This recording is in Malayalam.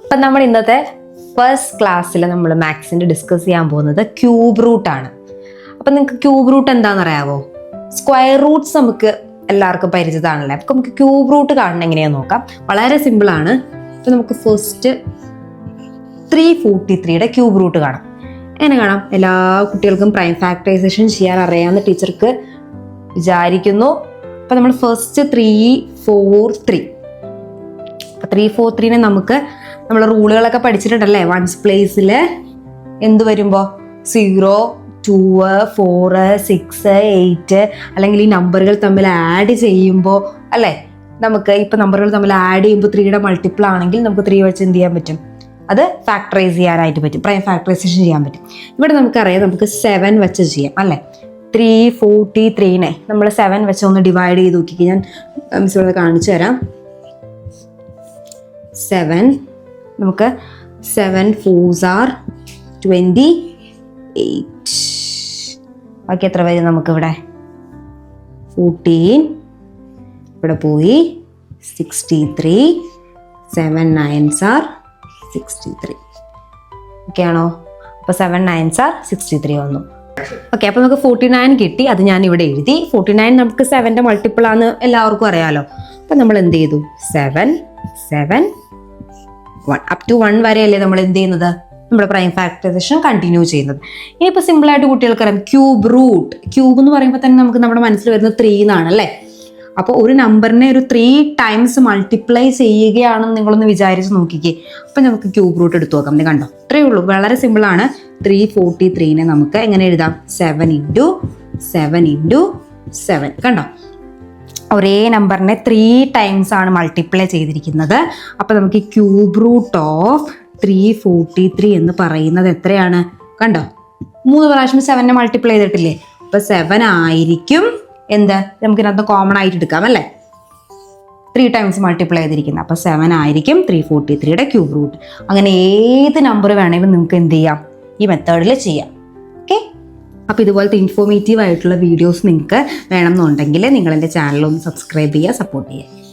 അപ്പം നമ്മൾ ഇന്നത്തെ ഫസ്റ്റ് ക്ലാസ്സിൽ നമ്മൾ മാത്സിൻ്റെ ഡിസ്കസ് ചെയ്യാൻ പോകുന്നത് ക്യൂബ് റൂട്ട് ആണ്. അപ്പം നിങ്ങൾക്ക് ക്യൂബ് റൂട്ട് എന്താണെന്ന് അറിയാവോ? സ്ക്വയർ റൂട്ട്സ് നമുക്ക് എല്ലാവർക്കും പരിചിതമാണല്ലേ. അപ്പം നമുക്ക് ക്യൂബ് റൂട്ട് കാണണം എങ്ങനെയാണെന്ന് നോക്കാം. വളരെ സിമ്പിളാണ്. അപ്പം നമുക്ക് ഫസ്റ്റ് 343യുടെ ക്യൂബ് റൂട്ട് കാണാം. എങ്ങനെ കാണാം? എല്ലാ കുട്ടികൾക്കും പ്രൈം ഫാക്ടറൈസേഷൻ ചെയ്യാൻ അറിയാവുന്ന ടീച്ചർക്ക് വിചാരിക്കുന്നു. അപ്പം നമ്മൾ ഫസ്റ്റ് 343. അപ്പം 343നെ നമുക്ക് നമ്മൾ റൂളുകളൊക്കെ പഠിച്ചിട്ടുണ്ടല്ലേ. വൺസ് പ്ലേസിൽ എന്ത് വരുമ്പോൾ 0, 2, 4, 6, 8 അല്ലെങ്കിൽ ഈ നമ്പറുകൾ തമ്മിൽ ആഡ് ചെയ്യുമ്പോൾ അല്ലേ, നമുക്ക് ഇപ്പം നമ്പറുകൾ തമ്മിൽ ആഡ് ചെയ്യുമ്പോൾ 3യുടെ മൾട്ടിപ്പിൾ ആണെങ്കിൽ നമുക്ക് 3 വെച്ച് എന്ത് ചെയ്യാൻ പറ്റും? അത് ഫാക്ടറൈസ് ചെയ്യാനായിട്ട് പറ്റും, പ്രൈം ഫാക്ടറൈസേഷൻ ചെയ്യാൻ പറ്റും. ഇവിടെ നമുക്കറിയാം നമുക്ക് 7 വെച്ച് ചെയ്യാം അല്ലേ. 343നെ നമ്മൾ 7 വെച്ച് ഒന്ന് ഡിവൈഡ് ചെയ്ത് നോക്കിക്കുക. ഞാൻ മിസ് ഇവിടെ കാണിച്ചു തരാം. 7 നമുക്ക് 7 4s are 28. ബാക്കി എത്ര വരും നമുക്കിവിടെ? 14 ഇവിടെ പോയി 63. 7 9s are 63. ഓക്കെ ആണോ? അപ്പോൾ 7 9s are 63 വന്നു. ഓക്കെ, അപ്പോൾ നമുക്ക് 49 കിട്ടി. അത് ഞാൻ ഇവിടെ എഴുതി. 49 നമുക്ക് 7ന്റെ മൾട്ടിപ്പിൾ ആണ് എല്ലാവർക്കും അറിയാലോ. അപ്പം നമ്മൾ എന്ത് ചെയ്തു? 7 7 1 അപ് ടു 1 വരെയല്ലേ നമ്മൾ എന്ത് ചെയ്യുന്നത്? നമ്മുടെ പ്രൈം ഫാക്ടറൈസേഷൻ കണ്ടിന്യൂ ചെയ്യുന്നത്. ഇനിയിപ്പോൾ സിമ്പിളായിട്ട് കുട്ടികൾക്ക് അറിയാം ക്യൂബ് റൂട്ട്. ക്യൂബ് എന്ന് പറയുമ്പോൾ തന്നെ നമുക്ക് നമ്മുടെ മനസ്സിൽ വരുന്നത് 3 എന്നാണല്ലേ. അപ്പോൾ ഒരു നമ്പറിനെ ഒരു 3 ടൈംസ് മൾട്ടിപ്ലൈ ചെയ്യുകയാണെന്ന് നിങ്ങളൊന്ന് വിചാരിച്ച് നോക്കിക്കേ. അപ്പം നമുക്ക് ക്യൂബ് റൂട്ട് എടുത്തു നോക്കാം. നിങ്ങൾ കണ്ടോ? ഇത്രയേ ഉള്ളൂ, വളരെ സിമ്പിളാണ്. 343നെ നമുക്ക് എങ്ങനെ എഴുതാം? 7 × 7 × 7. കണ്ടോ? ഒരേ നമ്പറിനെ 3 ടൈംസ് ആണ് മൾട്ടിപ്ലൈ ചെയ്തിരിക്കുന്നത്. അപ്പോൾ നമുക്ക് ഈ ക്യൂബ് റൂട്ട് ഓഫ് 343 എന്ന് പറയുന്നത് എത്രയാണ്? കണ്ടോ? 3 പ്രാവശ്യം 7നെ മൾട്ടിപ്ലൈ ചെയ്തിട്ടില്ലേ? അപ്പോൾ 7 ആയിരിക്കും എന്ത്? നമുക്കിതിനകത്ത് കോമൺ ആയിട്ട് എടുക്കാം അല്ലേ. 3 ടൈംസ് മൾട്ടിപ്ലൈ ചെയ്തിരിക്കുന്നത്. അപ്പോൾ 7 ആയിരിക്കും 343യുടെ ക്യൂബ് റൂട്ട്. അങ്ങനെ ഏത് നമ്പർ വേണമെങ്കിലും നിങ്ങൾക്ക് എന്ത് ചെയ്യാം? ഈ മെത്തേഡിൽ ചെയ്യാം. ഓക്കെ, അപ്പോൾ ഇതുപോലത്തെ ഇൻഫോർമേറ്റീവ് ആയിട്ടുള്ള വീഡിയോസ് നിങ്ങൾക്ക് വേണമെന്നുണ്ടെങ്കിൽ നിങ്ങൾ എൻ്റെ ചാനലൊന്ന് സബ്സ്ക്രൈബ് ചെയ്യുക, സപ്പോർട്ട് ചെയ്യുക.